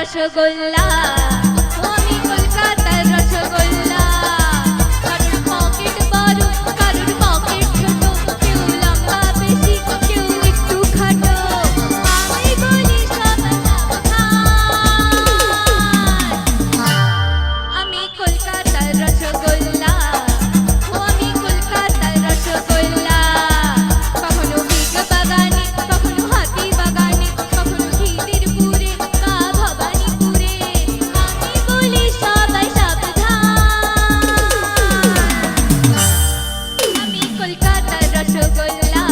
রসগোল্লা ও আমি কলকাতার রসগোল্লা কারোর পকেট বড় কারোর পকেট ছোট কেউ লম্বা বেশি কেউ একটু খাটো আমি বলি সব আমি কলকাতার রসগোল্লা ও আমি কলকাতার রসগোল্লা কখনো বিগ বাগানে কখনো হাতি বাগানে কখনো খিদিরপুরে বা ভবানীপুরে আমি বলি সবাই সাবধান আমি কলকাতার রসগোল্লা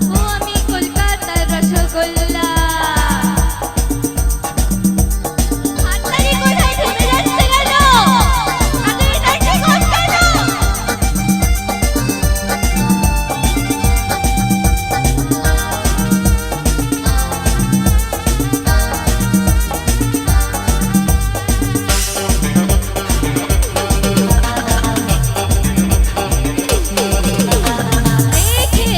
ও আমি কলকাতার রসগোল্লা হাততালি কোথায় থেমে যাচ্ছে কেন আগে এটা ঠিক হচ্ছে না দেখে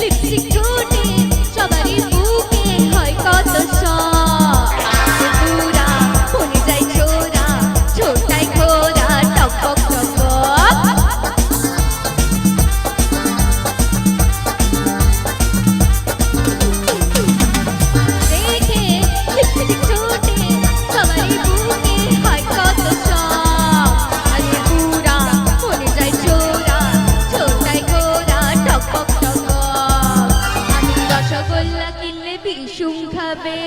লিপস্টিক ঠোঁটে সবারই বুকে হয় কত শখ পুরা বনে যায় ছোরা ছোটাই খোরা টক টক টক দেখে লিপস্টিক ঠোঁটে সবারই বুকে হয় কত শখ আরে পুরা বনে যায় ছোরা ছোটাই খোরা টক টক টক আমি রসগোল্লা কিনলে ভীষণ খাবে